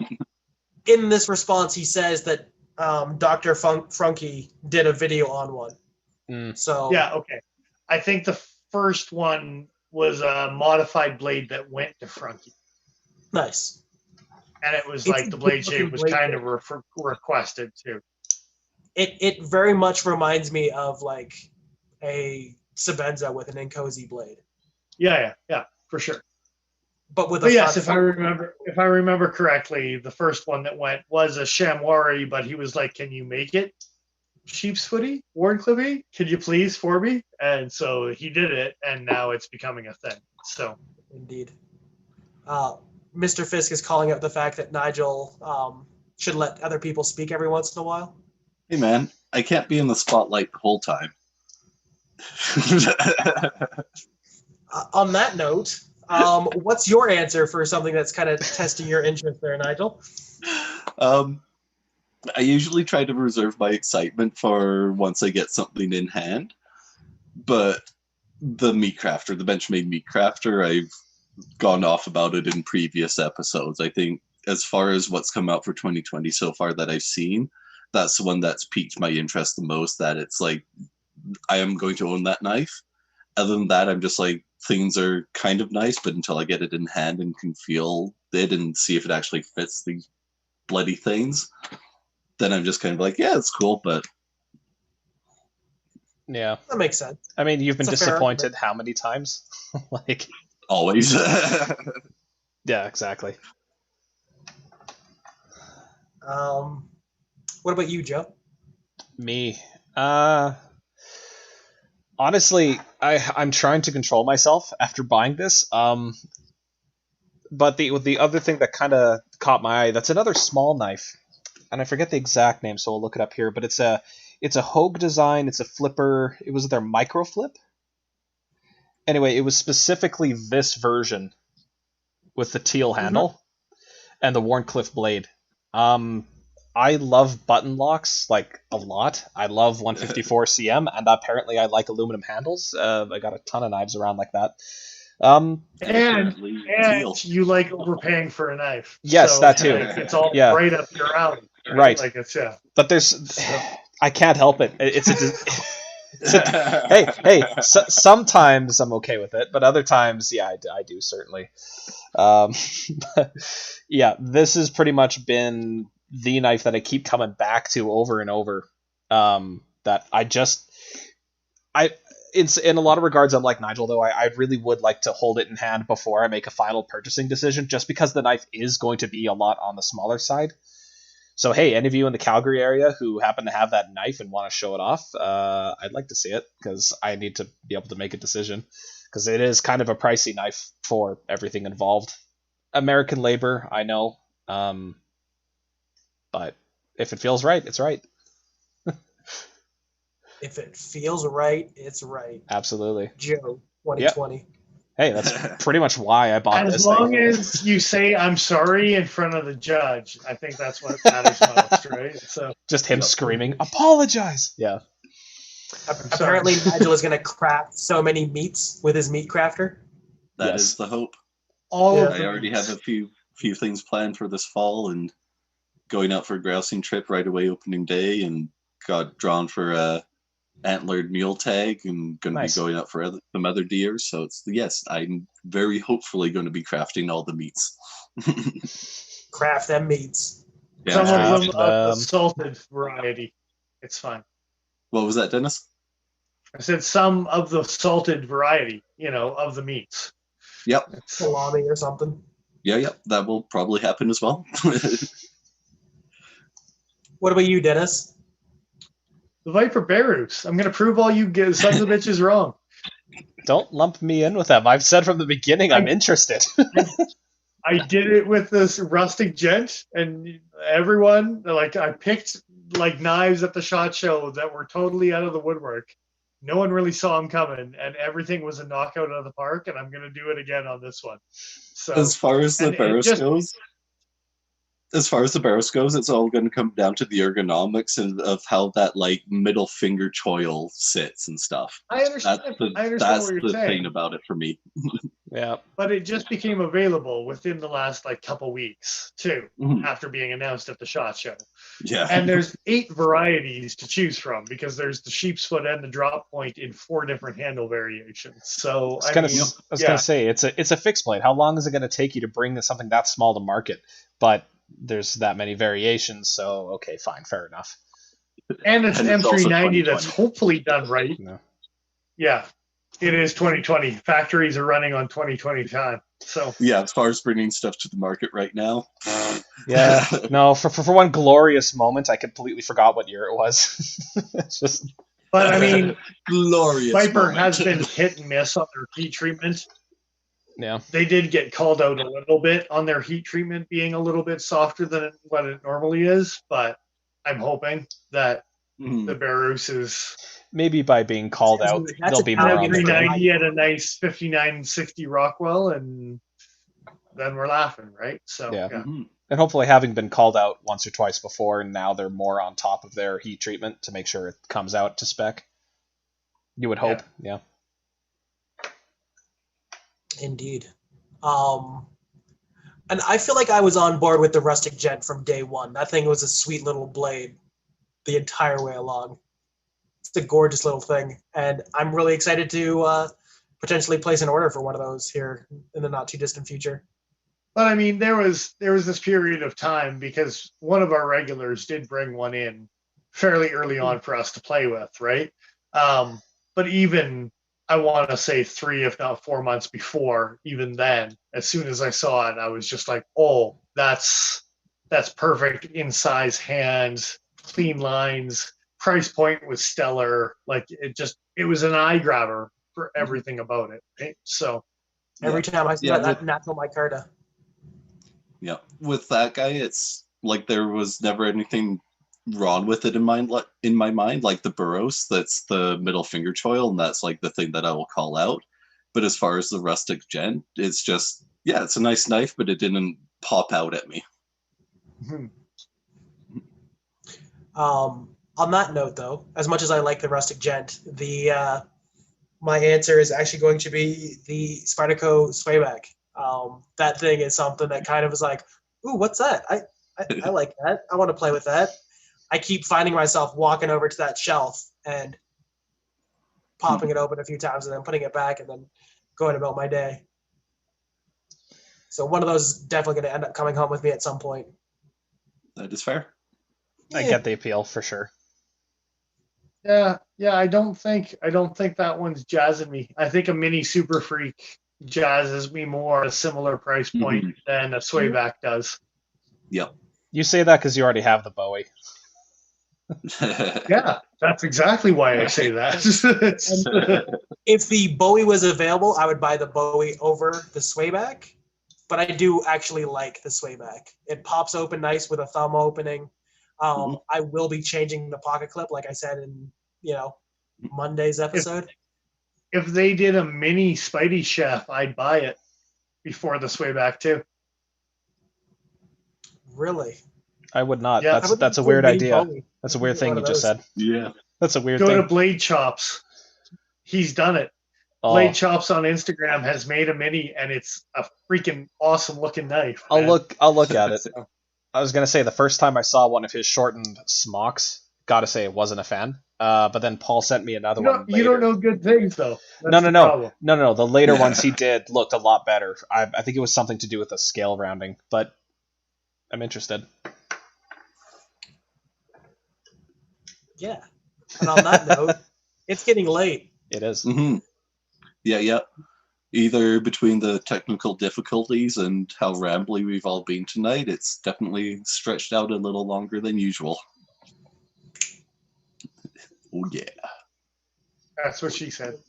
In this response, he says that Dr. Frunky did a video on one. So yeah, okay. I think the first one was a modified blade that went to Frunky. Nice. And it was It's like a the blade good-looking shape was blade kind of shape. requested too. It very much reminds me of like a Sebenza with an Inkosi blade. Yeah, for sure. But with But a yes, front if I remember correctly, the first one that went was a Shamwari, but he was like, "Can you make it sheep's footy, Warncliffe? Can you please for me?" And so he did it, and now it's becoming a thing. So Indeed. Mr. Fisk is calling out the fact that Nigel should let other people speak every once in a while. Hey man, I can't be in the spotlight the whole time. On that note, what's your answer for something that's kind of testing your interest there, Nigel? I usually try to reserve my excitement for once I get something in hand, but the meat crafter, the Benchmade meat crafter, I've gone off about it in previous episodes. I think as far as what's come out for 2020 so far that I've seen, that's the one that's piqued my interest the most, that it's like, I am going to own that knife. Other than that, I'm just like, things are kind of nice, but until I get it in hand and can feel it and see if it actually fits these bloody things, then I'm just kind of like, yeah, it's cool, but Yeah. That makes sense. I mean, you've been It's a fair disappointed how many times? Like, always. yeah, exactly. What about you, Joe? Me. Honestly, I'm trying to control myself after buying this. But the other thing that kind of caught my eye, that's another small knife, and I forget the exact name, so we'll look it up here. But it's a Hogue design. It's a flipper. It was their micro flip. Anyway, it was specifically this version with the teal handle and the Warncliffe blade. I love button locks like a lot. I love 154 cm, and apparently I like aluminum handles. I got a ton of knives around like that. and you like overpaying for a knife. Yes, so that too. It's all Yeah. right up your alley. Right. Like it's But there's, I can't help it. Hey. Sometimes I'm okay with it, but other times, yeah, I do certainly. Yeah, this has pretty much been the knife that I keep coming back to over and over. That it's in a lot of regards, I'm like Nigel, though. I really would like to hold it in hand before I make a final purchasing decision, just because the knife is going to be a lot on the smaller side. So, hey, any of you in the Calgary area who happen to have that knife and want to show it off, I'd like to see it, because I need to be able to make a decision, because it is kind of a pricey knife for everything involved. American labor, I know, but if it feels right, it's right. If it feels right, it's right. Absolutely. Joe, 2020. Hey, that's pretty much why I bought this As long thing. as you say "I'm sorry" in front of the judge, I think that's what matters most, right? So just him screaming, "Apologize!" Yeah. Apparently, Nigel is going to craft so many meats with his meat crafter. That is the hope. I already have a few things planned for this fall, and going out for a grousing trip right away opening day, and got drawn for a antlered mule tag, and going to be going out for some other deer. So I'm very hopefully going to be crafting all the meats. Craft them meats. Yeah, some of them of the salted variety. It's fine. What was that, Dennis? I said some of the salted variety, of the meats. Yep. Salami or something. Yeah, that will probably happen as well. What about you, Dennis? The Viper Bearus. I'm going to prove all you sons of bitches wrong. Don't lump me in with them. I've said from the beginning I'm interested. I did it with this rustic gent, and everyone, I picked knives at the SHOT Show that were totally out of the woodwork. No one really saw them coming, and everything was a knockout out of the park, and I'm going to do it again on this one. So as far as the Barrows goes, it's all going to come down to the ergonomics and of how that middle finger choil sits and stuff. I understand. That's what you're the saying. thing about it for me. Yeah. But it just became available within the last like couple weeks too, after being announced at the SHOT Show. Yeah. And there's 8 varieties to choose from because there's the sheep's foot and the drop point in 4 different handle variations. So I was gonna say it's a fixed blade. How long is it gonna take you to bring something that small to market? But there's that many variations, so okay, fine, fair enough. And it's an And it's also M390 that's 2020. hopefully done right. No. Yeah, it is 2020. Factories are running on 2020 time. So Yeah, as far as bringing stuff to the market right now. Yeah, no. For one glorious moment, I completely forgot what year it was. It's just, but I mean, Glorious Viper moment. has been hit and miss on their heat treatment. yeah, They did get called out a little bit on their heat treatment being a little bit softer than what it normally is, but I'm hoping that the Barus is maybe by being called out, That's they'll a be town more on the in game. 390 at a nice 5960 Rockwell, and then we're laughing, right? So Yeah. Mhm. And hopefully, having been called out once or twice before, now they're more on top of their heat treatment to make sure it comes out to spec. You would hope, yeah. Indeed. And I feel like I was on board with the Rustic Gent from day one. That thing was a sweet little blade the entire way along. It's a gorgeous little thing, and I'm really excited to potentially place an order for one of those here in the not too distant future. But I mean, there was this period of time because one of our regulars did bring one in fairly early on for us to play with, right? But even I want to say 3, if not 4 months before, even then, as soon as I saw it, I was just like, "Oh, that's perfect in size hands, clean lines, price point was stellar. Like it was an eye grabber for everything about it." Right? So Every time I see that natural micarta. Yeah, with that guy, it's like there was never anything wrong with it in my mind. Like the Burroughs, that's the middle finger choil, and that's like the thing that I will call out. But as far as the Rustic Gent, it's just it's a nice knife, but it didn't pop out at me. On that note, though, as much as I like the Rustic Gent, my answer is actually going to be the Spyderco Swayback. That thing is something that kind of is like, ooh, what's that? I like that. I want to play with that. I keep finding myself walking over to that shelf and popping it open a few times and then putting it back and then going about my day. So one of those is definitely going to end up coming home with me at some point. That is fair. I get the appeal for sure. Yeah, I don't think that one's jazzing me. I think a mini Super Freak jazzes me more at a similar price point than a Swayback does. Yep. You say that because you already have the Bowie. Yeah, that's exactly why I say that. If the Bowie was available, I would buy the Bowie over the Swayback. But I do actually like the Swayback. It pops open nice with a thumb opening. I will be changing the pocket clip, like I said in Monday's episode. If they did a mini Spidey Chef, I'd buy it before the Swayback too. Really? I would not. Yeah. That's a weird idea. Bowie. That's a weird thing you just said. Yeah. That's a weird Go thing. to Blade Chops. He's done it. Oh, Blade Chops on Instagram has made a mini, and it's a freaking awesome looking knife. I'll man. look at it. I was gonna say the first time I saw one of his shortened smocks, gotta say it wasn't a fan. But then Paul sent me another one. You don't know good things though. No. Problem. No. The later ones he did looked a lot better. I think it was something to do with the scale rounding, but I'm interested. Yeah. And on that note, it's getting late. It is. Mm-hmm. Yeah. Either between the technical difficulties and how rambly we've all been tonight, it's definitely stretched out a little longer than usual. Oh, yeah. That's what she said.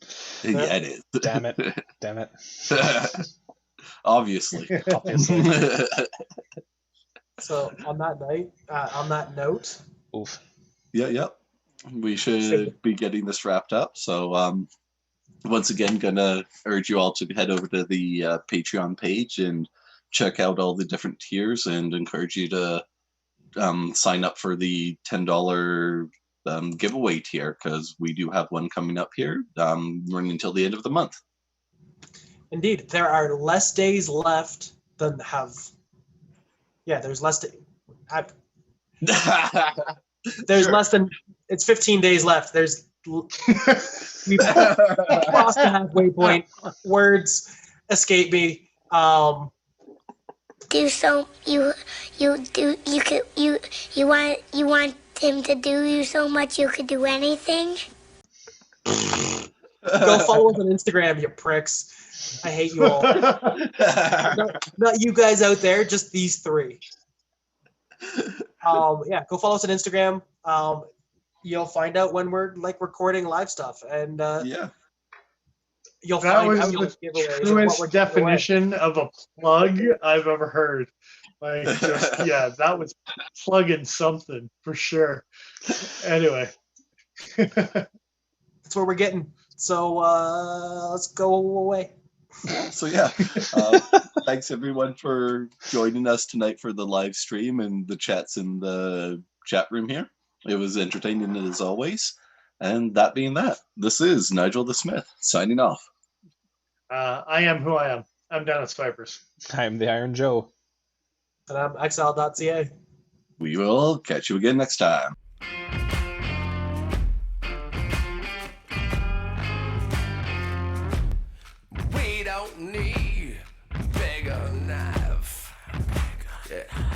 Yeah, it is. Damn it. Obviously. So on that note, Oof. Yeah. We should be getting this wrapped up. So, once again, gonna urge you all to head over to the Patreon page and check out all the different tiers, and encourage you to sign up for the $10 giveaway tier, because we do have one coming up here running until the end of the month. Indeed, there are less days left than have. Yeah, there's less. There's Sure. less than. It's 15 days left. We've crossed the halfway point. Words escape me. Do so you could you want him to do you so much you could do anything? Go follow us on Instagram, you pricks. I hate you all. Not you guys out there, just these three. Yeah, go follow us on Instagram. You'll find out when we're like recording live stuff, and Yeah. you'll That find was out the those giveaways and what we're truest giving away. definition of a plug I've ever heard. Like, just, yeah, that was plugging something for sure. Anyway. That's where we're getting. So let's go away. So yeah, thanks everyone for joining us tonight for the live stream and the chats in the chat room here. It was entertaining as always. And that being that, this is Nigel the Smith signing off. I am who I am. I'm Dennis Vipers. I'm the Iron Joe. And I'm exile.ca. We will catch you again next time. We don't need bigger knife. Yeah.